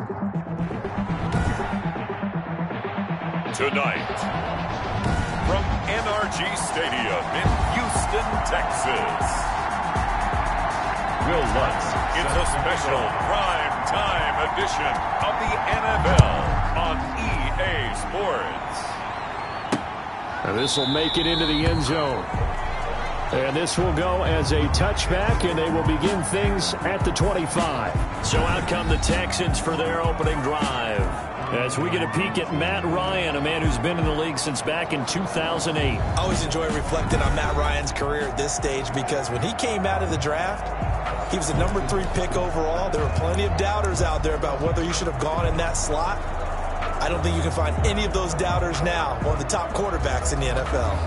Tonight, from NRG Stadium in Houston, Texas, Will Lutz. It's a special prime time edition of the NFL on EA Sports. And this will make it into the end zone. And this will go as a touchback, and they will begin things at the 25. So out come the Texans for their opening drive. As we get a peek at Matt Ryan, a man who's been in the league since back in 2008. I always enjoy reflecting on Matt Ryan's career at this stage because when he came out of the draft, he was the number 3 pick overall. There were plenty of doubters out there about whether you should have gone in that slot. I don't think you can find any of those doubters now, one of the top quarterbacks in the NFL.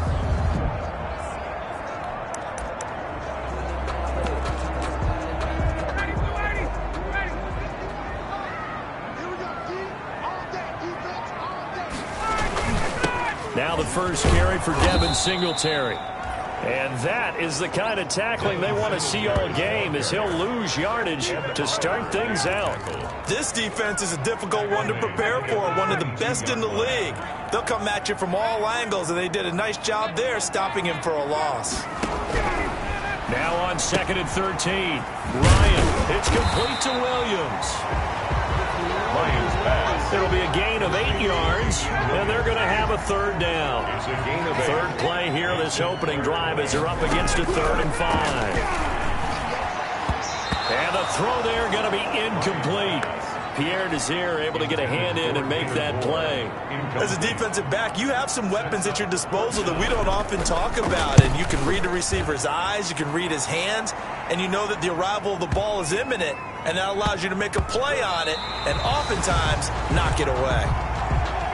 Now the first carry for Devin Singletary. And that is the kind of tackling they want to see all game, as he'll lose yardage to start things out. This defense is a difficult one to prepare for, one of the best in the league. They'll come at you from all angles, and they did a nice job there stopping him for a loss. Now on 2nd and 13. Ryan, it's complete to Williams. Lions pass. It'll be a gain of 8 yards, and they're going to have a third down. It's a gain of 8. Third play here, this opening drive, as they're up against a 3rd and 5. And the throw there going to be incomplete. Pierre Desir able to get a hand in and make that play. As a defensive back, you have some weapons at your disposal that we don't often talk about. And you can read the receiver's eyes, you can read his hands, and you know that the arrival of the ball is imminent. And that allows you to make a play on it and oftentimes knock it away.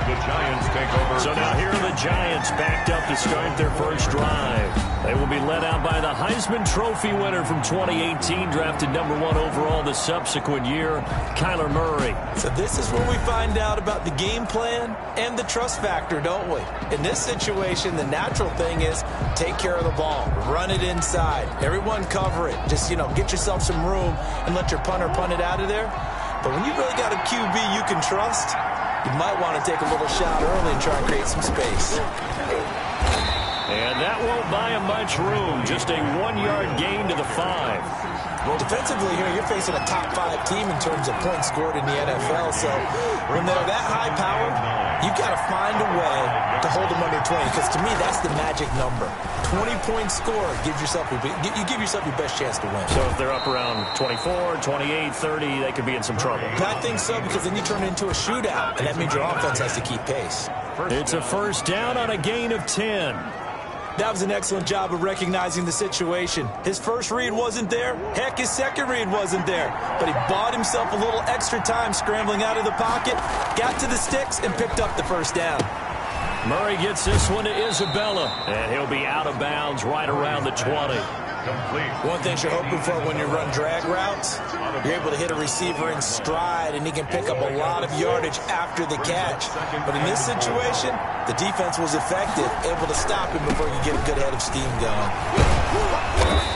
The Giants take over. So now here are the Giants backed up to start their first drive. They will be led out by the Heisman Trophy winner from 2018, drafted number 1 overall the subsequent year, Kyler Murray. So this is where we find out about the game plan and the trust factor, don't we? In this situation, the natural thing is take care of the ball, run it inside, everyone cover it. Just, get yourself some room and let your punter punt it out of there. But when you really got a QB you can trust, you might want to take a little shot early and try and create some space. And that won't buy him much room. Just a 1-yard gain to the 5. Defensively here, you're facing a top 5 team in terms of points scored in the NFL. So when they're that high powered, you've got to find a way to hold them under 20. Because to me, that's the magic number. 20 points scored, you give yourself your best chance to win. So if they're up around 24, 28, 30, they could be in some trouble. I think so, because then you turn it into a shootout, and that means your offense has to keep pace. It's a first down on a gain of 10. That was an excellent job of recognizing the situation. His first read wasn't there. Heck, his second read wasn't there. But he bought himself a little extra time scrambling out of the pocket, got to the sticks, and picked up the first down. Murray gets this one to Isabella, and he'll be out of bounds right around the 20. One thing you're hoping for when you run drag routes, you're able to hit a receiver in stride, and he can pick up a lot of yardage after the catch. But in this situation, the defense was effective, able to stop him before you get a good head of steam going.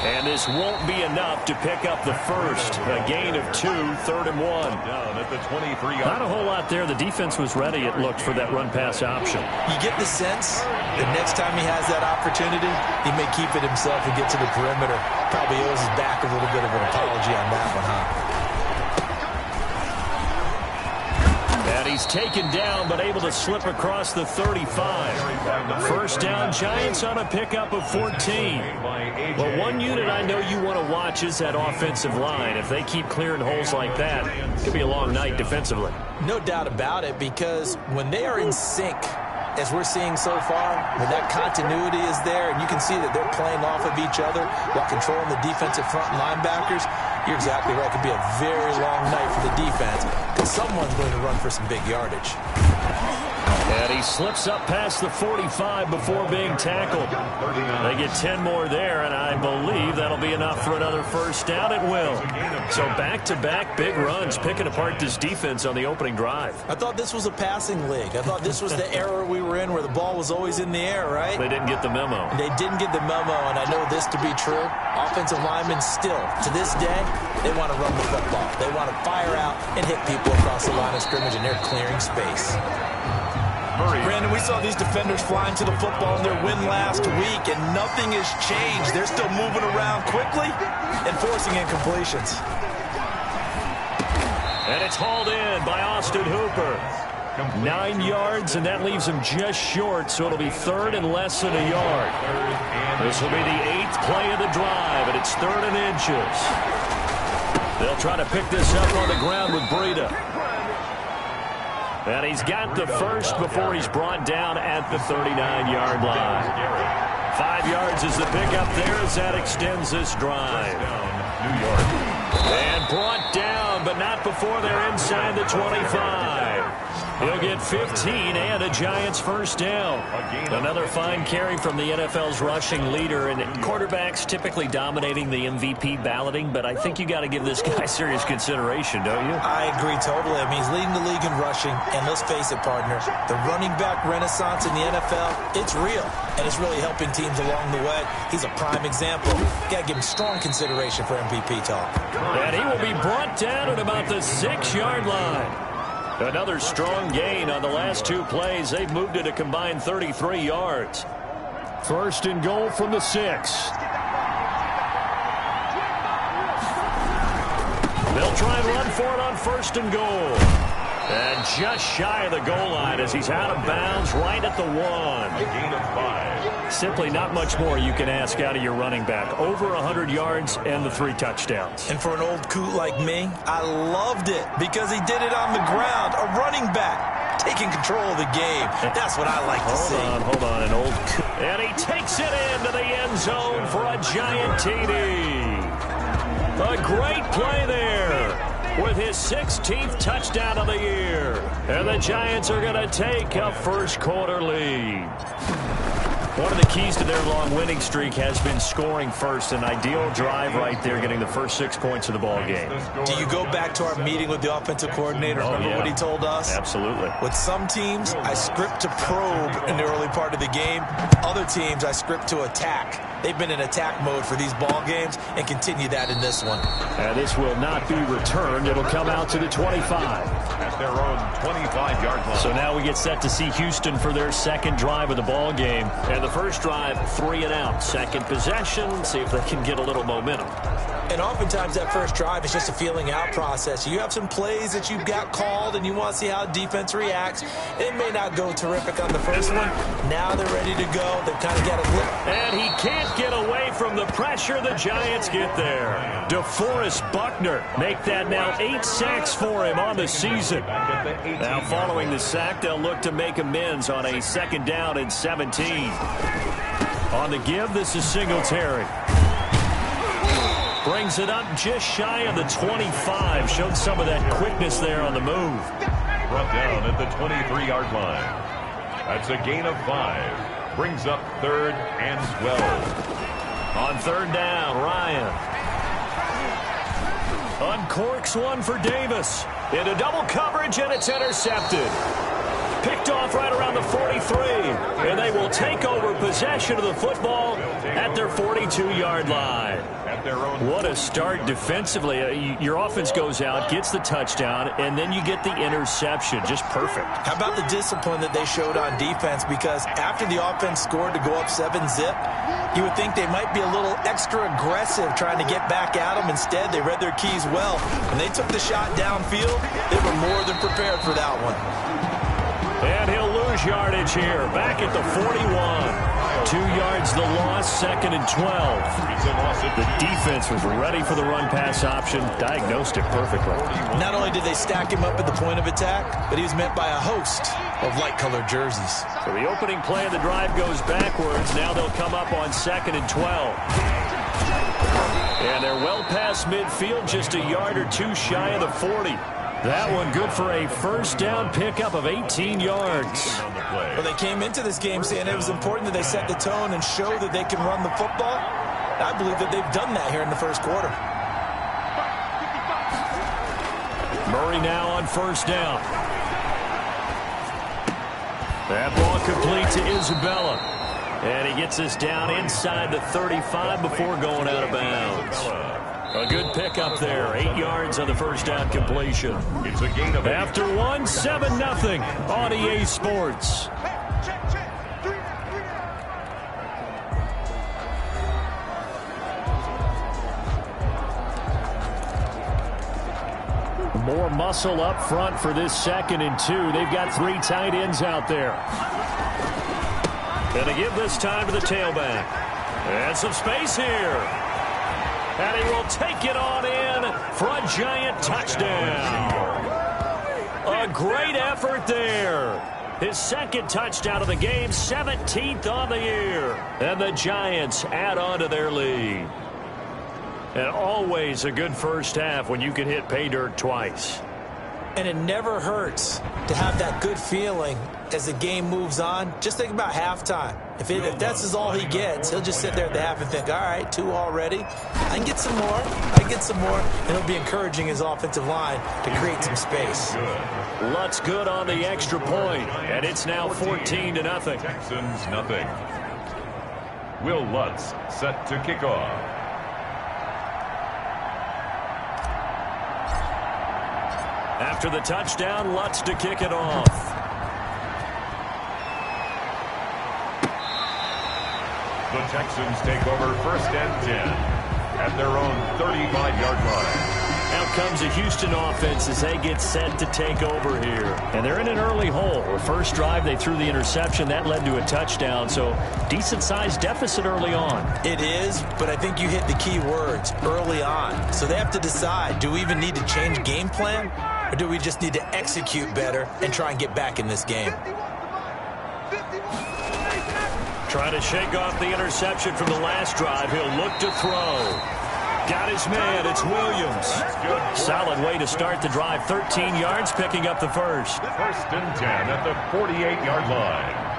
And this won't be enough to pick up the first. A gain of 2, 3rd and 1. Down at the 23-yard. Not a whole lot there. The defense was ready, it looked, for that run-pass option. You get the sense that next time he has that opportunity, he may keep it himself and get to the perimeter. Probably owes his back a little bit of an apology on that one, huh? And he's taken down, but able to slip across the 35. First down, Giants on a pickup of 14. Well, one unit I know you want to watch is that offensive line. If they keep clearing holes like that, it could be a long night defensively. No doubt about it, because when they are in sync, as we're seeing so far, when that continuity is there, and you can see that they're playing off of each other while controlling the defensive front linebackers, you're exactly right. It could be a very long night for the defense, because someone's going to run for some big yardage. And he slips up past the 45 before being tackled. They get 10 more there, and I believe that'll be enough for another first down. It will. So back-to-back big runs, picking apart this defense on the opening drive. I thought this was a passing league. I thought this was the era we were in where the ball was always in the air, right? They didn't get the memo. They didn't get the memo, and I know this to be true. Offensive linemen still, to this day, they want to run the football. They want to fire out and hit people across the line of scrimmage, and they're clearing space. Brandon, we saw these defenders flying to the football in their win last week, and nothing has changed. They're still moving around quickly and forcing incompletions. And it's hauled in by Austin Hooper. 9 yards, and that leaves him just short, so it'll be third and less than a yard. This will be the 8th play of the drive, and it's 3rd and inches. They'll try to pick this up on the ground with Breida. And he's got the first before he's brought down at the 39-yard line. 5 yards is the pickup there as that extends this drive. And brought down, but not before they're inside the 25. He'll get 15 and a Giants first down. Another fine carry from the NFL's rushing leader, and quarterbacks typically dominating the MVP balloting, but I think you got to give this guy serious consideration, don't you? I agree totally. I mean, he's leading the league in rushing, and let's face it, partner, the running back renaissance in the NFL, it's real, and it's really helping teams along the way. He's a prime example. Got to give him strong consideration for MVP talk. And he will be brought down at about the 6-yard line. Another strong gain on the last 2 plays. They've moved it a combined 33 yards. First and goal from the 6. They'll try and run for it on first and goal. And just shy of the goal line as he's out of bounds right at the 1. A gain of 5. Simply not much more you can ask out of your running back. Over 100 yards and the 3 touchdowns. And for an old coot like me, I loved it because he did it on the ground. A running back taking control of the game. That's what I like to see. Hold on, an old coot. And he takes it into the end zone for a giant TD. A great play there with his 16th touchdown of the year. And the Giants are going to take a first-quarter lead. One of the keys to their long winning streak has been scoring first. An ideal drive right there, getting the first 6 points of the ball game. Do you go back to our meeting with the offensive coordinator? Remember what he told us? Absolutely. With some teams, I script to probe in the early part of the game. Other teams, I script to attack. They've been in attack mode for these ball games and continue that in this one. And this will not be returned. It'll come out to the 25. At their own 25-yard line. So now we get set to see Houston for their second drive of the ball game. And the first drive, 3 and out. Second possession, see if they can get a little momentum. And oftentimes that first drive is just a feeling out process. You have some plays that you've got called and you want to see how defense reacts. It may not go terrific on the first one. Now they're ready to go. They've kind of got a look. And he can't get away from the pressure. The Giants get there. DeForest Buckner make that now 8 sacks for him on the season. Now following the sack, they'll look to make amends on a 2nd down and 17. On the give, this is Singletary. Brings it up just shy of the 25. Showed some of that quickness there on the move. Brought down at the 23-yard line. That's a gain of 5. Brings up 3rd and 12. On 3rd down, Ryan uncorks one for Davis. Into double coverage, and it's intercepted. Picked off right around the 43. And they will take over possession of the football at their 42-yard line. What a start defensively. Your offense goes out, gets the touchdown, and then you get the interception. Just perfect. How about the discipline that they showed on defense? Because after the offense scored to go up 7-zip, you would think they might be a little extra aggressive trying to get back at them. Instead, they read their keys well. When they took the shot downfield, they were more than prepared for that one. And he'll lose yardage here. Back at the 41. 2 yards the loss, 2nd and 12. The defense was ready for the run-pass option, diagnosed it perfectly. Not only did they stack him up at the point of attack, but he was met by a host of light-colored jerseys. So the opening play of the drive goes backwards. Now they'll come up on 2nd and 12. And they're well past midfield, just a yard or two shy of the 40. That one good for a first down pickup of 18 yards. Well, they came into this game saying it was important that they set the tone and show that they can run the football. I believe that they've done that here in the first quarter. Murray now on first down. That ball complete to Isabella. And he gets us down inside the 35 before going out of bounds. A good pickup there. 8 yards on the first down completion. It's a gain of 8. After 1, 7-0 on EA Sports. More muscle up front for this 2nd and 2. They've got 3 tight ends out there. And they give this time to the tailback. And some space here. And he will take it on in for a giant touchdown. A great effort there. His 2nd touchdown of the game, 17th on the year. And the Giants add on to their lead. And always a good first half when you can hit pay dirt twice. And it never hurts to have that good feeling as the game moves on. Just think about halftime. If that's all he gets, he'll just sit there at the half and think, all right, 2 already. I can get some more. I can get some more. And he'll be encouraging his offensive line to create some space. Lutz good on the extra point, and it's now 14-0. Texans nothing. Will Lutz set to kick off. After the touchdown, Lutz to kick it off. The Texans take over 1st and 10 at their own 35-yard line. Out comes the Houston offense as they get set to take over here. And they're in an early hole. The first drive, they threw the interception. That led to a touchdown, so decent-sized deficit early on. It is, but I think you hit the key words, early on. So they have to decide, do we even need to change game plan? Or do we just need to execute better and try and get back in this game? Trying to shake off the interception from the last drive. He'll look to throw. Got his man. It's Williams. Solid way to start the drive. 13 yards, picking up the first. 1st and 10 at the 48-yard line.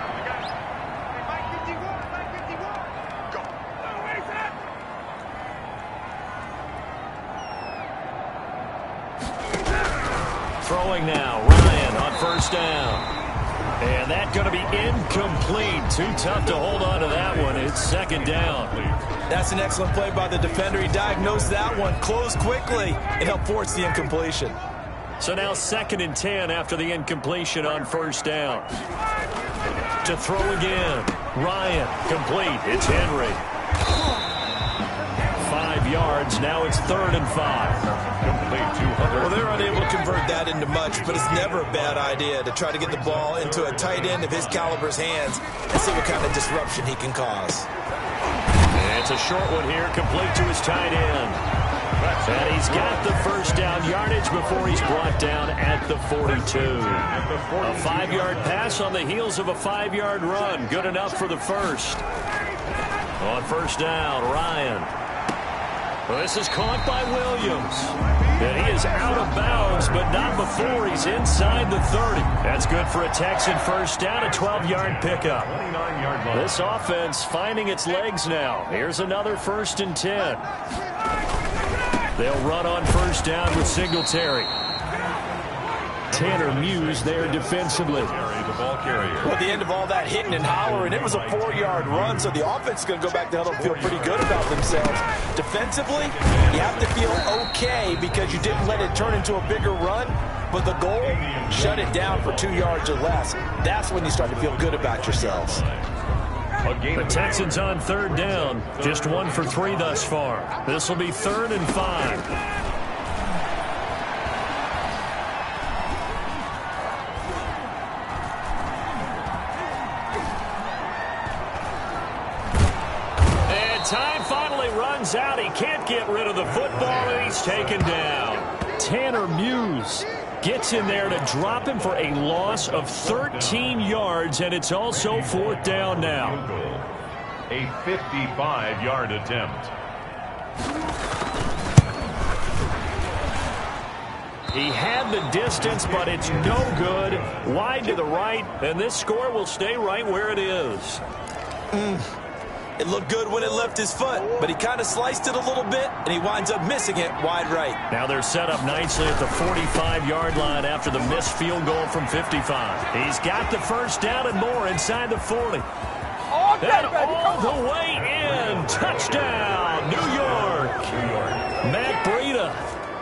Throwing now. Ryan on first down. And that's going to be incomplete. Too tough to hold on to that one. It's 2nd down. That's an excellent play by the defender. He diagnosed that one, closed quickly, and helped force the incompletion. So now 2nd and 10 after the incompletion on first down. To throw again. Ryan, complete. It's Henry. 5 yards. Now it's 3rd and 5. Complete 200. Well, they're unable to convert that into much, but it's never a bad idea to try to get the ball into a tight end of his caliber's hands and see what kind of disruption he can cause. And it's a short one here, complete to his tight end. And he's got the first down yardage before he's brought down at the 42. A 5-yard pass on the heels of a 5-yard run. Good enough for the first. On first down, Ryan. Well, this is caught by Williams. And he is out of bounds, but not before he's inside the 30. That's good for a Texan first down, a 12-yard pickup. 29-yard line. This offense finding its legs now. Here's another 1st and 10. They'll run on first down with Singletary. Tanner Muse there defensively. The ball carrier. Well, at the end of all that hitting and hollering, it was a 4-yard run, so the offense is going to go back to huddle and feel pretty good about themselves. Defensively, you have to feel okay because you didn't let it turn into a bigger run, but the goal, shut it down for 2 yards or less. That's when you start to feel good about yourselves. The Texans on 3rd down, just 1 for 3 thus far. This will be 3rd and 5. Time finally runs out. He can't get rid of the football, and he's taken down. Tanner Muse gets in there to drop him for a loss of 13 yards, and it's also 4th down now. A 55-yard attempt. He had the distance, but it's no good. Wide to the right, and this score will stay right where it is. It looked good when it left his foot, but he kind of sliced it a little bit, and he winds up missing it wide right. Now they're set up nicely at the 45-yard line after the missed field goal from 55. He's got the first down and more inside the 40. And all the way in. Touchdown, New York. Matt Breida,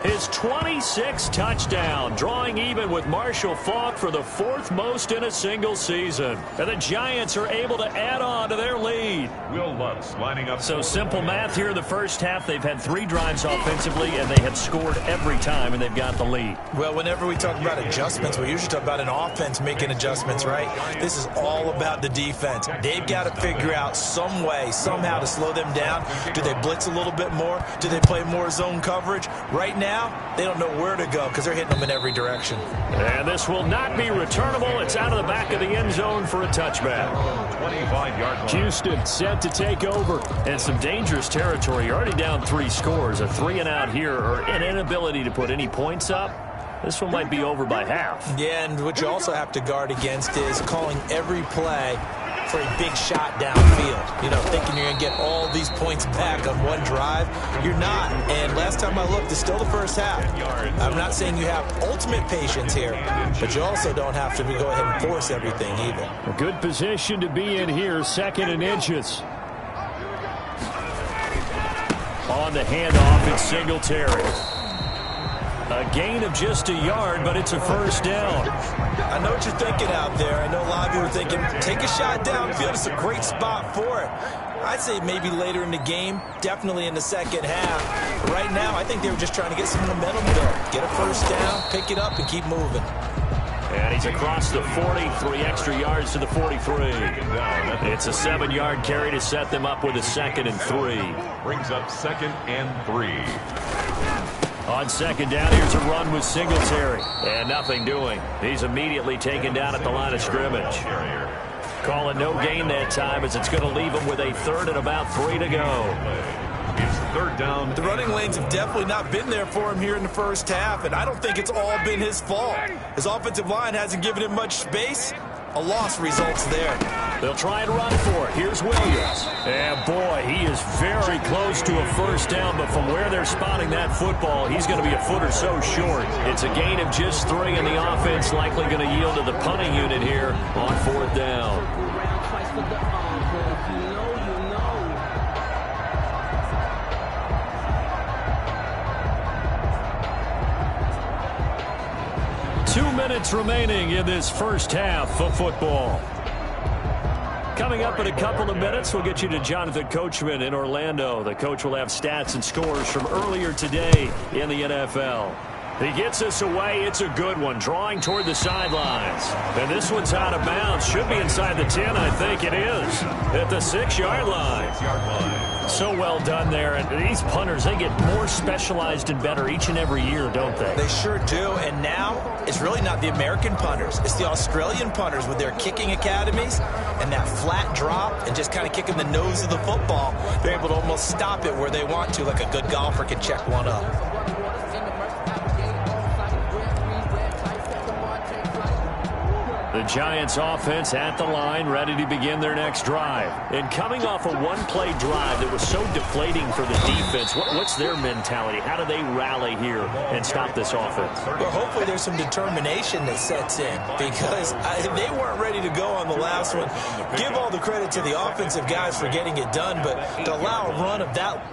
his 26th touchdown, drawing even with Marshall Faulk for the 4th most in a single season. And the Giants are able to add on to their lead. Will Lutz lining up. So simple math here in the first half. They've had 3 drives offensively, and they have scored every time, and they've got the lead. Well, whenever we talk about adjustments, we usually talk about an offense making adjustments, right? This is all about the defense. They've got to figure out some way, somehow to slow them down. Do they blitz a little bit more? Do they play more zone coverage? Right now, they don't know where to go because they're hitting them in every direction. And this will not be returnable. It's out of the back of the end zone for a touchback. 25-yard line. Houston set to take over. And some dangerous territory. You're already down 3 scores. A 3-and-out here, or an inability to put any points up. This one might be over by half. Yeah, and what you also have to guard against is calling every play for a big shot downfield. You know, thinking you're going to get all these points back on one drive. You're not. And last time I looked, it's still the first half. I'm not saying you have ultimate patience here, but you also don't have to go ahead and force everything either. A good position to be in here, 2nd and inches. On the handoff, it's Singletary. A gain of just a yard, but it's a first down. I know what you're thinking out there. I know a lot of you are thinking, take a shot downfield. It's a great spot for it. I'd say maybe later in the game, definitely in the second half. But right now, I think they were just trying to get some momentum built. Get a first down, pick it up, and keep moving. And he's across the 40, 3 extra yards to the 43. It's a 7-yard carry to set them up with a 2nd and 3. Brings up 2nd and 3. On 2nd down, here's a run with Singletary. And nothing doing. He's immediately taken down at the line of scrimmage. Calling no gain that time as it's going to leave him with a 3rd and about 3 to go. It's 3rd down. The running lanes have definitely not been there for him here in the first half, and I don't think it's all been his fault. His offensive line hasn't given him much space. A loss results there. They'll try and run for it. Here's Williams. And boy, he is very close to a first down, but from where they're spotting that football, he's going to be a foot or so short. It's a gain of just 3, and the offense likely going to yield to the punting unit here on 4th down. 2 minutes remaining in this first half of football. Coming up in a couple of minutes, we'll get you to Jonathan Coachman in Orlando. The coach will have stats and scores from earlier today in the NFL. He gets us away. It's a good one, drawing toward the sidelines. And this one's out of bounds. Should be inside the 10, I think it is, at the 6-yard line. So well done there. And these punters, they get more specialized and better each and every year, don't they? They sure do. And now it's really not the American punters. It's the Australian punters with their kicking academies and that flat drop and just kind of kicking the nose of the football. They're able to almost stop it where they want to, like a good golfer can check one up. The Giants offense at the line, ready to begin their next drive. And coming off a one-play drive that was so deflating for the defense, what's their mentality? How do they rally here and stop this offense? Well, hopefully there's some determination that sets in because they weren't ready to go on the last one. Give all the credit to the offensive guys for getting it done, but to allow a run of that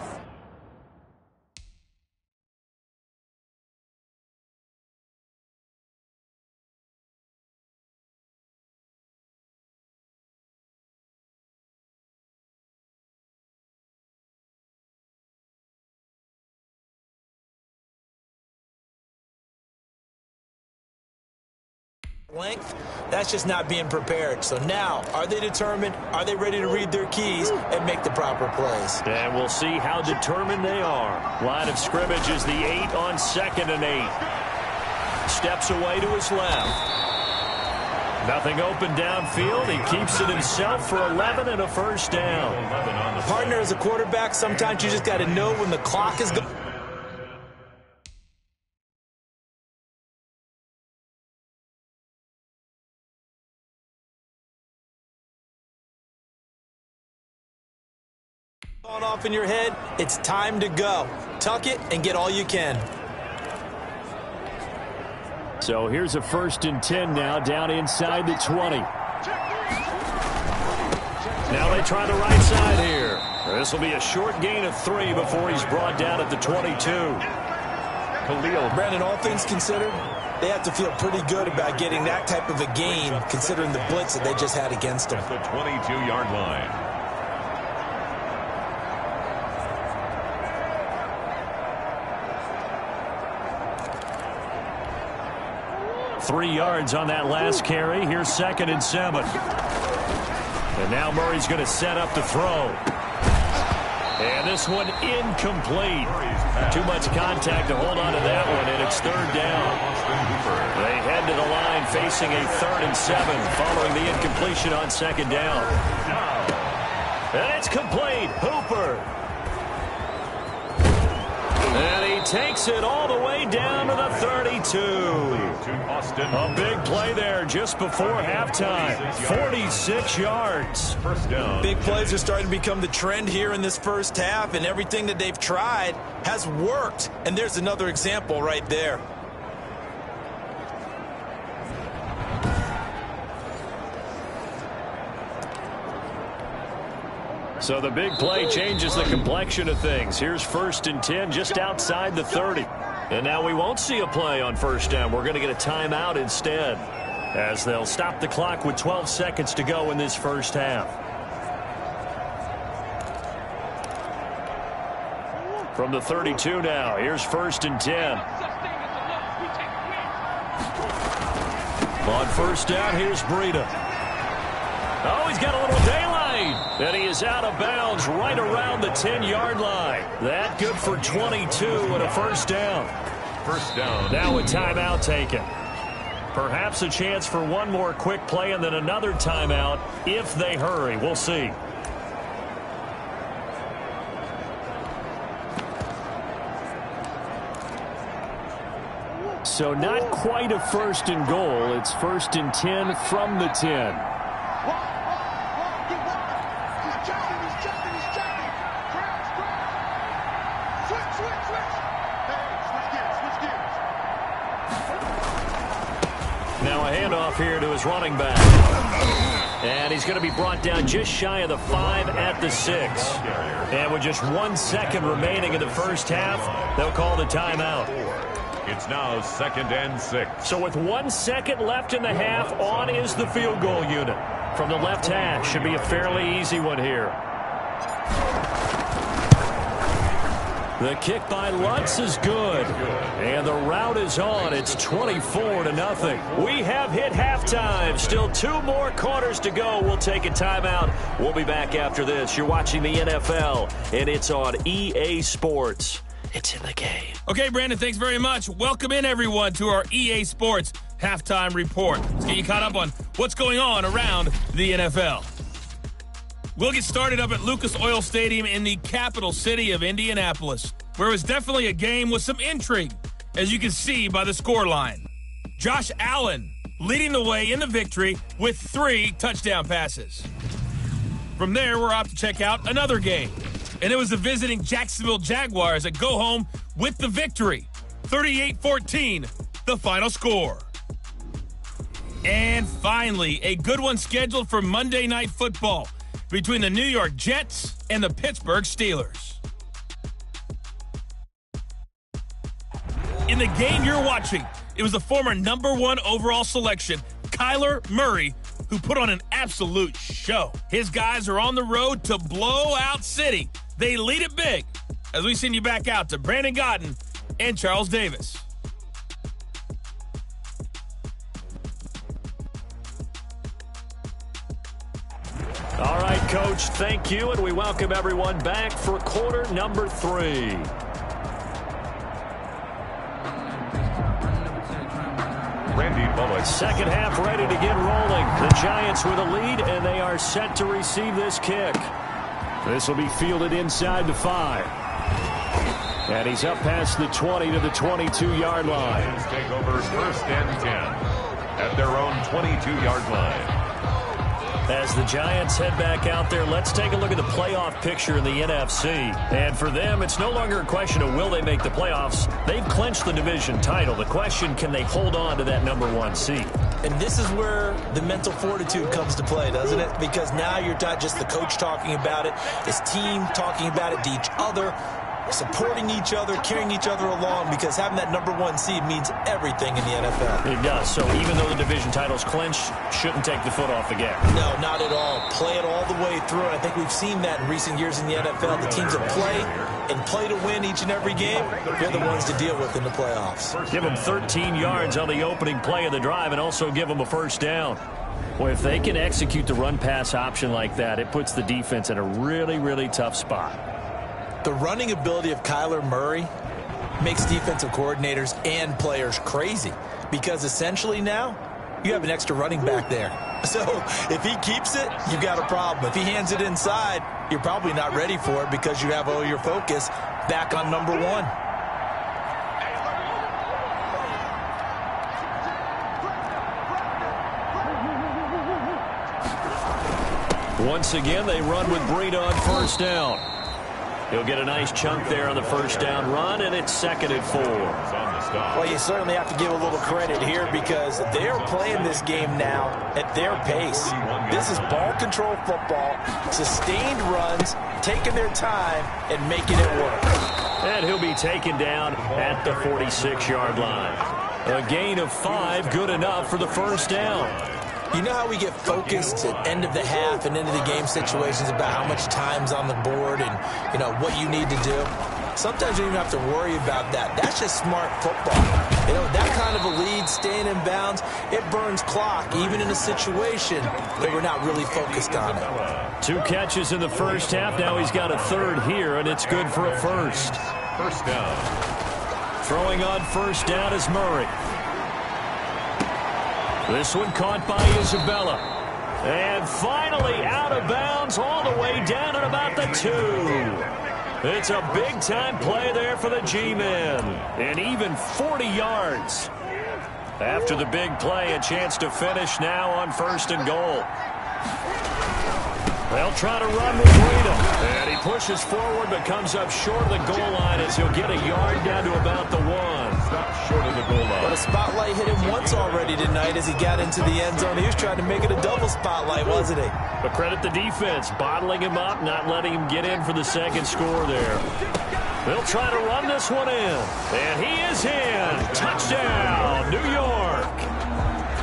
length, that's just not being prepared. So now, are they determined? Are they ready to read their keys and make the proper plays? And we'll see how determined they are. Line of scrimmage is the 8 on 2nd and 8. Steps away to his left. Nothing open downfield. He keeps it himself for 11 and a first down. Partner, as a quarterback, sometimes you just got to know when the clock is going. On off in your head, it's time to go. Tuck it and get all you can. So here's a 1st and 10 now, down inside the 20. Now they try the right side here. This will be a short gain of 3 before he's brought down at the 22. Brandon, all things considered, they have to feel pretty good about getting that type of a gain, considering the blitz that they just had against them. At the 22-yard line. 3 yards on that last carry. Here's 2nd and 7. And now Murray's going to set up the throw. And this one incomplete. Too much contact to hold on to that one, and it's 3rd down. They head to the line facing a 3rd and 7 following the incompletion on 2nd down. And it's complete. Hooper. And he takes it all the way down to the 32. A big play there just before halftime. 46 yards. First down. Big plays are starting to become the trend here in this first half, and everything that they've tried has worked. And there's another example right there. So the big play changes the complexion of things. Here's 1st and 10 just outside the 30. And now we won't see a play on 1st down. We're going to get a timeout instead, as they'll stop the clock with 12 seconds to go in this first half. From the 32 now, here's 1st and 10. On 1st down, here's Breida. Oh, he's got a little daylight. And he is out of bounds right around the 10-yard line. That good for 22 and a 1st down. First down. Now a timeout taken. Perhaps a chance for one more quick play and then another timeout if they hurry. We'll see. So not quite a 1st and goal. It's 1st and 10 from the 10. Now a handoff here to his running back. And he's going to be brought down just shy of the 5 at the 6. And with just 1 second remaining in the first half, they'll call the timeout. It's now 2nd and 6. So with 1 second left in the half, on is the field goal unit. From the left hash, should be a fairly easy one here. The kick by Lutz is good. And the route is on. It's 24-0. We have hit halftime. Still 2 more quarters to go. We'll take a timeout. We'll be back after this. You're watching the NFL, and it's on EA Sports. It's in the game. Okay, Brandon, thanks very much. Welcome in, everyone, to our EA Sports Halftime Report. Let's get you caught up on what's going on around the NFL. We'll get started up at Lucas Oil Stadium in the capital city of Indianapolis, where it was definitely a game with some intrigue, as you can see by the scoreline. Josh Allen leading the way in the victory with 3 touchdown passes. From there, we're off to check out another game, and it was the visiting Jacksonville Jaguars that go home with the victory. 38-14, the final score. And finally, a good one scheduled for Monday Night Football between the New York Jets and the Pittsburgh Steelers. In the game you're watching, it was the former #1 overall selection, Kyler Murray, who put on an absolute show. His guys are on the road to Blowout City. They lead it big, as we send you back out to Brandon Godden and Charles Davis. All right, Coach, thank you, and we welcome everyone back for quarter number 3. Randy Bullock. Second half ready to get rolling. The Giants with a lead, and they are set to receive this kick. This will be fielded inside the 5. And he's up past the 20 to the 22-yard line. Lions take over 1st and 10 at their own 22-yard line. As the Giants head back out there, let's take a look at the playoff picture in the NFC. And for them, it's no longer a question of will they make the playoffs. They've clinched the division title. The question, can they hold on to that #1 seed? And this is where the mental fortitude comes to play, doesn't it? Because now you're not just the coach talking about it, this team talking about it to each other, supporting each other, carrying each other along, because having that #1 seed means everything in the NFL. It does. So even though the division title's clinched, shouldn't take the foot off the gas. No, not at all. Play it all the way through. And I think we've seen that in recent years in the NFL. The teams that play to win each and every game, they're the ones to deal with in the playoffs. Give them 13 yards on the opening play of the drive and also give them a first down. Well, if they can execute the run-pass option like that, it puts the defense in a really, really tough spot. The running ability of Kyler Murray makes defensive coordinators and players crazy, because essentially now you have an extra running back there. So if he keeps it, you've got a problem. If he hands it inside, you're probably not ready for it because you have all your focus back on #1. Once again, they run with Pnod first down. He'll get a nice chunk there on the first down run, and it's 2nd and 4. Well, you certainly have to give a little credit here because they're playing this game now at their pace. This is ball control football, sustained runs, taking their time, and making it work. And he'll be taken down at the 46-yard line. A gain of 5, good enough for the first down. You know how we get focused at end of the half and into the game situations about how much time's on the board and, you know, what you need to do? Sometimes you don't even have to worry about that. That's just smart football. You know, that kind of a lead, staying in bounds, it burns clock, even in a situation that we're not really focused on it. 2 catches in the first half. Now he's got a 3rd here, and it's good for a first. First down. Throwing on first down is Murray. This one caught by Isabella. And finally out of bounds all the way down at about the 2. It's a big-time play there for the G-men. And even 40 yards. After the big play, a chance to finish now on 1st and goal. They'll try to run with Rita. And he pushes forward but comes up short of the goal line as he'll get a yard down to about the 1. Stop short of the goal line. But a spotlight hit him once already tonight as he got into the end zone. He was trying to make it a double spotlight, wasn't he? But credit the defense, bottling him up, not letting him get in for the 2nd score there. They'll try to run this one in. And he is in. Touchdown, New York.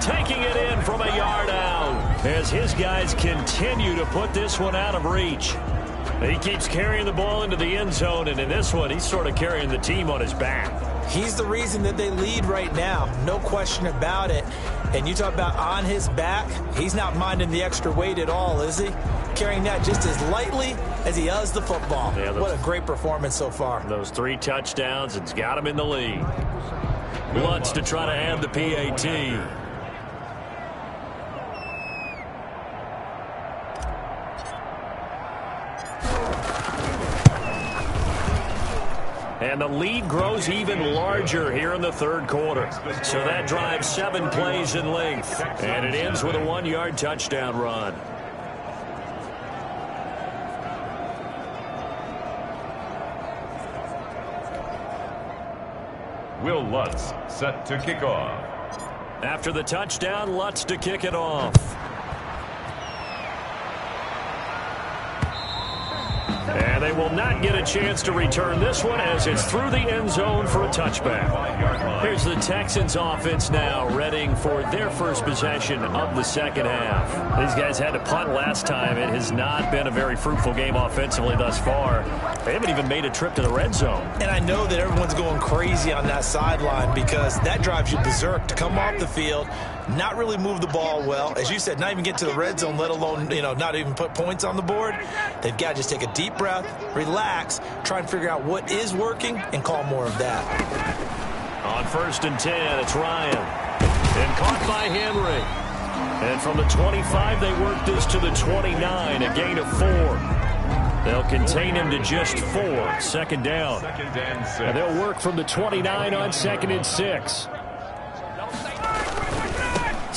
Taking it in from a yard out as his guys continue to put this one out of reach. He keeps carrying the ball into the end zone, and in this one, he's sort of carrying the team on his back. He's the reason that they lead right now. No question about it. And you talk about on his back, he's not minding the extra weight at all, is he? Carrying that just as lightly as he does the football. Yeah, what a great performance so far. Those 3 touchdowns, it's got him in the lead. Lutz to try to add the PAT. And the lead grows even larger here in the 3rd quarter. So that drives 7 plays in length. And it ends with a 1-yard touchdown run. Will Lutz set to kick off. After the touchdown, Lutz to kick it off. And they will not get a chance to return this one as it's through the end zone for a touchback. Here's the Texans offense now readying for their first possession of the 2nd half. These guys had to punt last time. It has not been a very fruitful game offensively thus far. They haven't even made a trip to the red zone. And I know that everyone's going crazy on that sideline because that drives you berserk to come off the field, not really move the ball well. As you said, not even get to the red zone, let alone, not even put points on the board. They've got to just take a deep breath, relax, try and figure out what is working, and call more of that. On 1st and 10, it's Ryan. And caught by Henry. And from the 25, they work this to the 29, a gain of 4. They'll contain him to just 4. 2nd down. And they'll work from the 29 on 2nd and 6.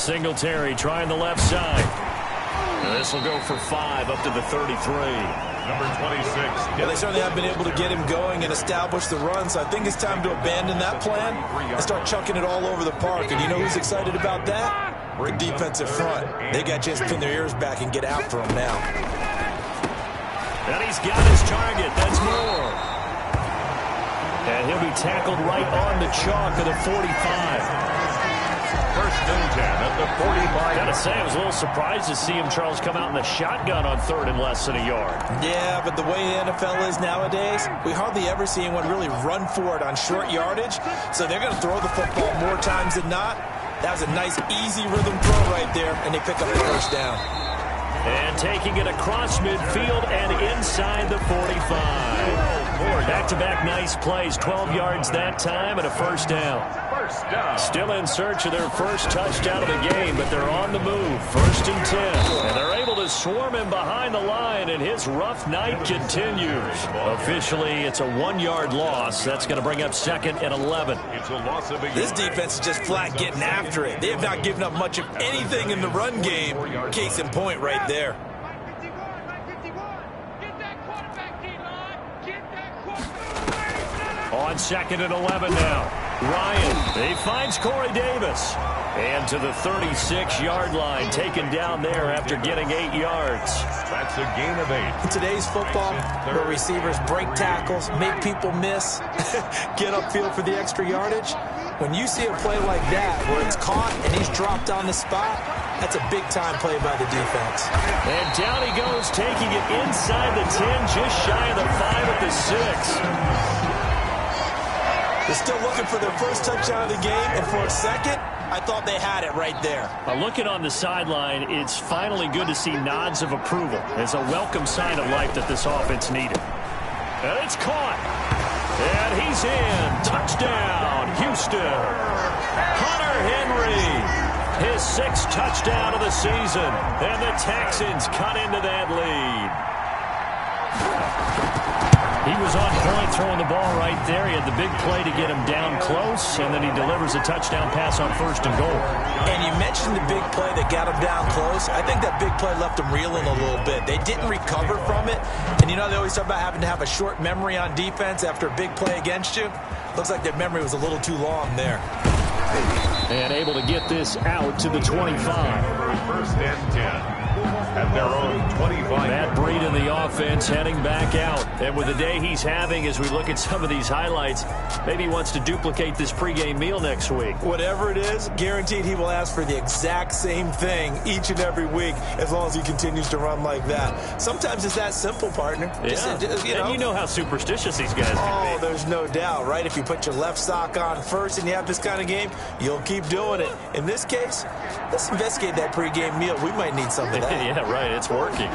Singletary trying the left side. This will go for 5 up to the 33. Number 26. Well, they certainly have been able to get him going and establish the run, so I think it's time to abandon that plan and start chucking it all over the park. And you know who's excited about that? The defensive front. They got just pin their ears back and get after him now. And he's got his target. That's Moore. And he'll be tackled right on the chalk of the 45. First and 10 at the 45. Gotta say, I was a little surprised to see him, Charles, come out in the shotgun on 3rd and less than a yard. Yeah, but the way the NFL is nowadays, we hardly ever see anyone really run for it on short yardage. So they're going to throw the football more times than not. That was a nice, easy rhythm throw right there, and they pick up the first down. And taking it across midfield and inside the 45. Back-to-back nice plays, 12 yards that time and a first down. Still in search of their first touchdown of the game, but they're on the move. 1st and 10. And they're able to swarm him behind the line, and his rough night continues. Officially, it's a 1-yard loss. That's going to bring up 2nd and 11. It's a loss of a yard. This defense is just flat getting after it. They have not given up much of anything in the run game. Case in point right there. On 2nd and 11 now. Ryan, he finds Corey Davis. And to the 36-yard line, taken down there after getting 8 yards. That's a gain of 8. In today's football, where receivers break tackles, make people miss, get upfield for the extra yardage, when you see a play like that where it's caught and he's dropped on the spot, that's a big-time play by the defense. And down he goes, taking it inside the 10, just shy of the 5 at the 6. They're still looking for their first touchdown of the game, and for a second, I thought they had it right there. Looking on the sideline, it's finally good to see nods of approval. It's a welcome sign of life that this offense needed. And it's caught. And he's in. Touchdown, Houston. Hunter Henry, his 6th touchdown of the season. And the Texans cut into that lead. He was on point throwing the ball right there. He had the big play to get him down close, and then he delivers a touchdown pass on 1st and goal. And you mentioned the big play that got him down close. I think that big play left him reeling a little bit. They didn't recover from it. And you know, they always talk about having to have a short memory on defense after a big play against you. Looks like their memory was a little too long there. And able to get this out to the 25. 1st and 10. At their own 25. Matt Breed in the offense heading back out. And with the day he's having, as we look at some of these highlights, maybe he wants to duplicate this pregame meal next week. Whatever it is, guaranteed he will ask for the exact same thing each and every week as long as he continues to run like that. Sometimes it's that simple, partner. Yeah. And you know how superstitious these guys can be. There's no doubt, right? If you put your left sock on first and you have this kind of game, you'll keep doing it. In this case, let's investigate that pregame meal. We might need some of that. Yeah, right. It's working.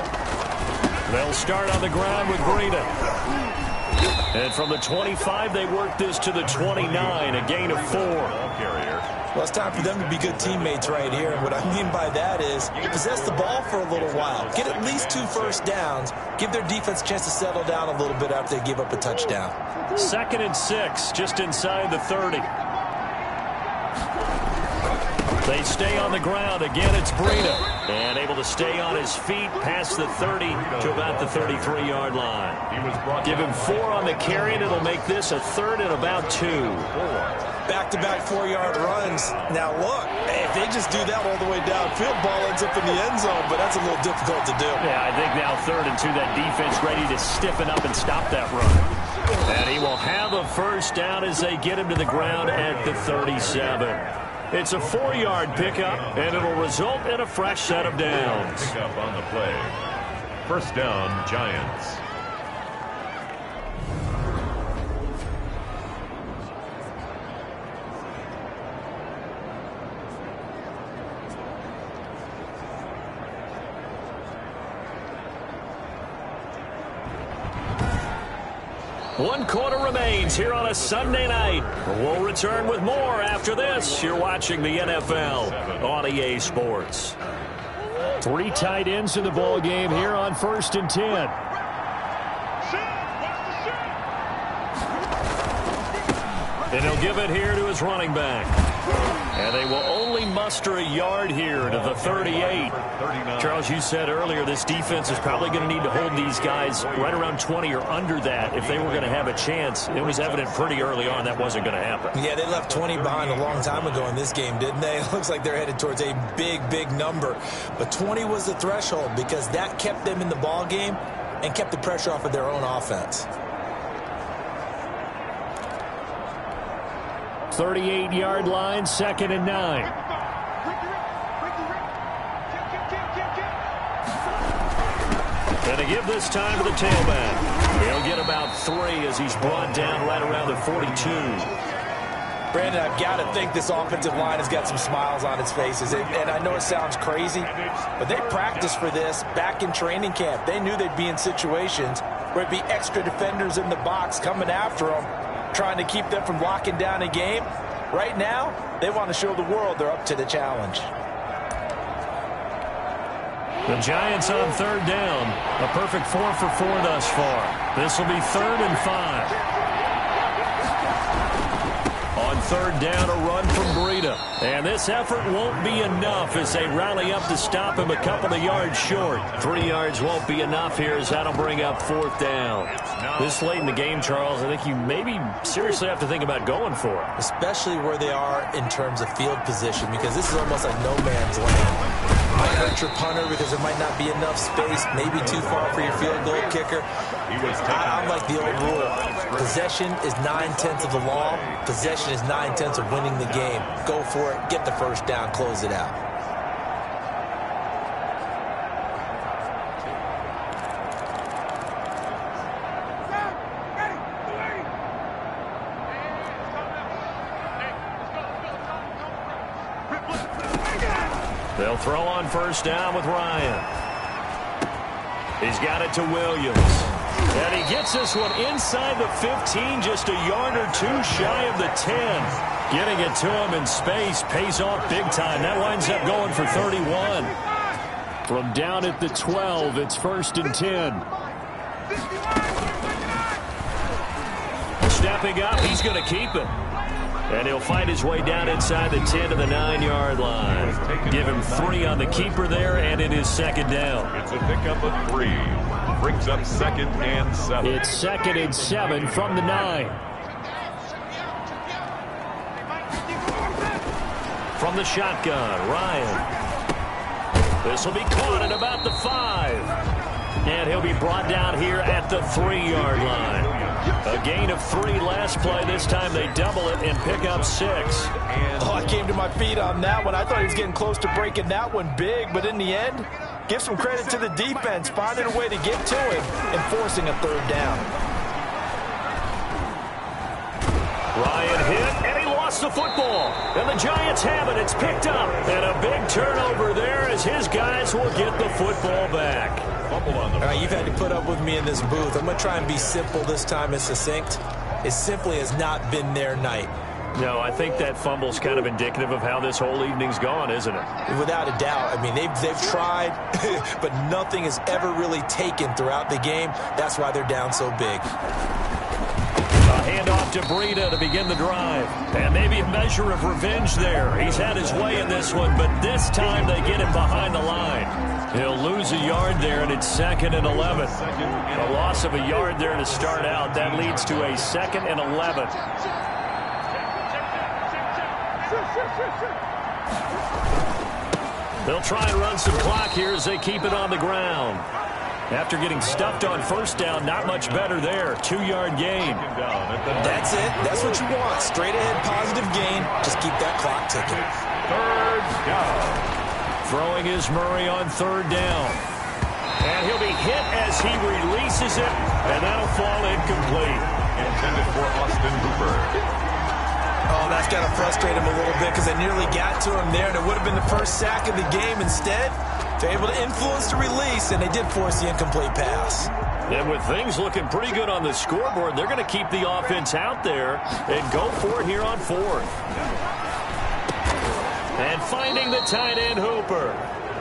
They'll start on the ground with Breida. And from the 25, they work this to the 29, a gain of 4. Well, it's time for them to be good teammates right here. And what I mean by that is possess the ball for a little while. Get at least 2 first downs. Give their defense a chance to settle down a little bit after they give up a touchdown. 2nd and 6, just inside the 30. They stay on the ground. Again, it's Breida. And able to stay on his feet past the 30 to about the 33-yard line. Give him 4 on the carry, and it'll make this a 3rd and about 2. Back-to-back 4-yard runs. Now, look, if they just do that all the way downfield, ball ends up in the end zone, but that's a little difficult to do. Yeah, I think now 3rd and 2, that defense ready to stiffen up and stop that run. And he will have a first down as they get him to the ground at the 37. It's a 4-yard pickup, and it'll result in a fresh set of downs. Pickup on the play. First down, Giants. One quarter remains here on a Sunday night. We'll return with more after this. You're watching the NFL on EA Sports. 3 tight ends in the ball game here on 1st and 10. And he'll give it here to his running back. And they will only muster a yard here to the 38. Charles, you said earlier this defense is probably going to need to hold these guys right around 20 or under that if they were going to have a chance. It was evident pretty early on that wasn't going to happen. Yeah, they left 20 behind a long time ago in this game, didn't they? It looks like they're headed towards a big, big number. But 20 was the threshold because that kept them in the ball game and kept the pressure off of their own offense. 38-yard line, 2nd and 9. And to give this time to the tailback. He'll get about 3 as he's brought down right around the 42. Brandon, I've got to think this offensive line has got some smiles on its faces. And I know it sounds crazy, but they practiced for this back in training camp. They knew they'd be in situations where it'd be extra defenders in the box coming after them, trying to keep them from locking down a game. Right now, they want to show the world they're up to the challenge. The Giants on 3rd down. A perfect 4 for 4 thus far. This will be 3rd and 5. On 3rd down, a run from Breida. And this effort won't be enough as they rally up to stop him a couple of yards short. 3 yards won't be enough here as that'll bring up 4th down. This late in the game, Charles, I think you maybe seriously have to think about going for it. Especially where they are in terms of field position, because this is almost like no man's land. Might hurt your punter because there might not be enough space, maybe too far for your field goal kicker. I'm like the old rule. Possession is 9/10 of the law. Possession is 9/10 of winning the game. Go for it, get the first down, close it out. They'll throw on 1st down with Ryan. He's got it to Williams. And he gets this one inside the 15, just a yard or 2 shy of the 10. Getting it to him in space pays off big time. That winds up going for 31. From down at the 12, it's 1st and 10. Stepping up, he's going to keep it. And he'll fight his way down inside the 10 to the 9-yard line. Give him 3 on the keeper there, and it is 2nd down. It's a pickup of 3. Brings up 2nd and 7. It's 2nd and 7 from the 9. From the shotgun, Ryan. This will be caught at about the 5. And he'll be brought down here at the 3-yard line. A gain of 3 last play. This time they double it and pick up 6. Oh, I came to my feet on that one. I thought he was getting close to breaking that one big, but in the end, give some credit to the defense, finding a way to get to him and forcing a 3rd down. Ryan hit, and he lost the football. And the Giants have it. It's picked up. And a big turnover there as his guys will get the football back. All right, you've had to put up with me in this booth. I'm going to try and be simple this time and succinct. It simply has not been their night. No, I think that fumble's kind of indicative of how this whole evening's gone, isn't it? Without a doubt. I mean, they've tried, but nothing has ever really taken throughout the game. That's why they're down so big. A handoff to Breida to begin the drive. And maybe a measure of revenge there. He's had his way in this one, but this time they get him behind the line. He'll lose a yard there, and it's 2nd and 11. A loss of a yard there to start out. That leads to a 2nd and 11. They'll try and run some clock here as they keep it on the ground. After getting stuffed on 1st down, not much better there. 2-yard gain. That's it. That's what you want. Straight ahead, positive gain. Just keep that clock ticking. 3rd down. Throwing is Murray on 3rd down. And he'll be hit as he releases it, and that'll fall incomplete. Intended for Austin Hooper. Oh, that's got to frustrate him a little bit because they nearly got to him there, and it would have been the first sack of the game. Instead, they're able to influence the release, and they did force the incomplete pass. And with things looking pretty good on the scoreboard, they're going to keep the offense out there and go for it here on 4th. And finding the tight end, Hooper.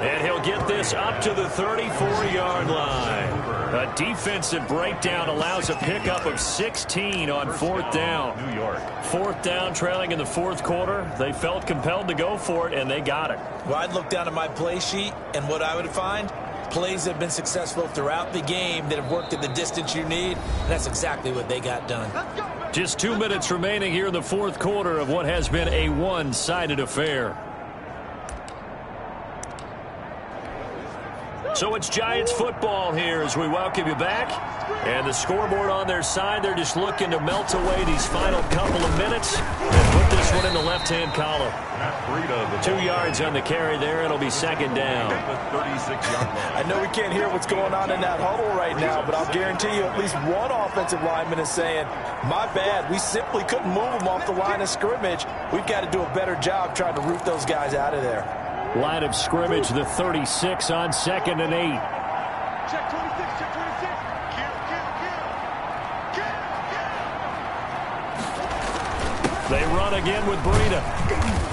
And he'll get this up to the 34-yard line. A defensive breakdown allows a pickup of 16 on fourth down. New York. Fourth down, trailing in the fourth quarter. They felt compelled to go for it, and they got it. Well, I'd look down at my play sheet, and what I would find, plays that have been successful throughout the game that have worked at the distance you need, and that's exactly what they got done. Just 2 minutes remaining here in the fourth quarter of what has been a one-sided affair. So it's Giants football here as we welcome you back. And the scoreboard on their side, they're just looking to melt away these final couple of minutes and put this one in the left-hand column. 2 yards on the carry there. It'll be second down. I know we can't hear what's going on in that huddle right now, but I'll guarantee you at least one offensive lineman is saying, my bad, we simply couldn't move them off the line of scrimmage. We've got to do a better job trying to root those guys out of there. Line of scrimmage, the 36 on 2nd and 8. Check 26, check 26. They run again with Breida.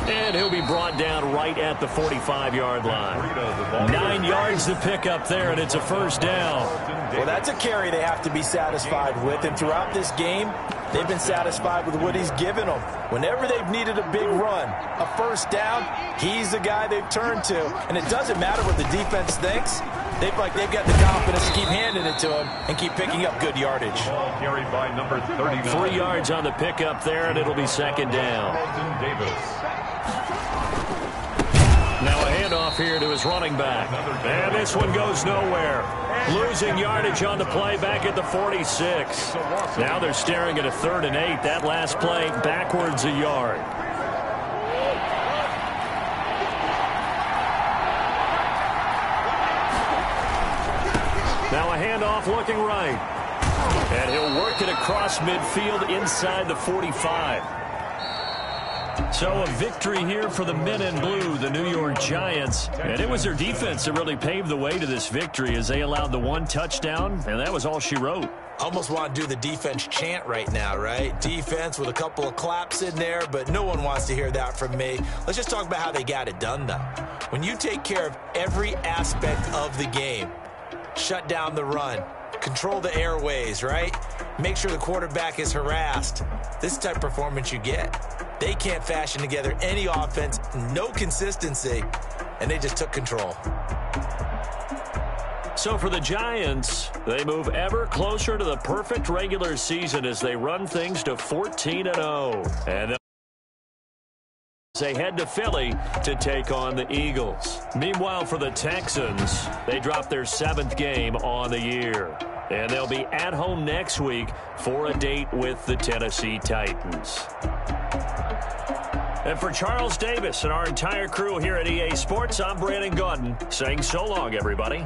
And he'll be brought down right at the 45-yard line. 9 yards to pick up there, and it's a first down. Well, that's a carry they have to be satisfied with, and throughout this game, they've been satisfied with what he's given them. Whenever they've needed a big run, a first down, he's the guy they've turned to. And it doesn't matter what the defense thinks. They've got the confidence to keep handing it to him and keep picking up good yardage. Carried by number 39. 3 yards on the pickup there, and it'll be second down. Now a handoff here to his running back. And this one goes nowhere. Losing yardage on the play back at the 46. Now they're staring at a 3rd and 8. That last play backwards a yard. Now a handoff looking right. And he'll work it across midfield inside the 45. So a victory here for the men in blue, the New York Giants. And it was their defense that really paved the way to this victory as they allowed the 1 touchdown, and that was all she wrote. Almost want to do the defense chant right now, right? Defense with a couple of claps in there, but no one wants to hear that from me. Let's just talk about how they got it done, though. When you take care of every aspect of the game, shut down the run, control the airways, right? Make sure the quarterback is harassed. This type of performance you get. They can't fashion together any offense, no consistency, and they just took control. So for the Giants, they move ever closer to the perfect regular season as they run things to 14-0. And they head to Philly to take on the Eagles. Meanwhile, for the Texans, they drop their 7th game on the year. And they'll be at home next week for a date with the Tennessee Titans. And for Charles Davis and our entire crew here at EA Sports, I'm Brandon Gaudin saying so long, everybody.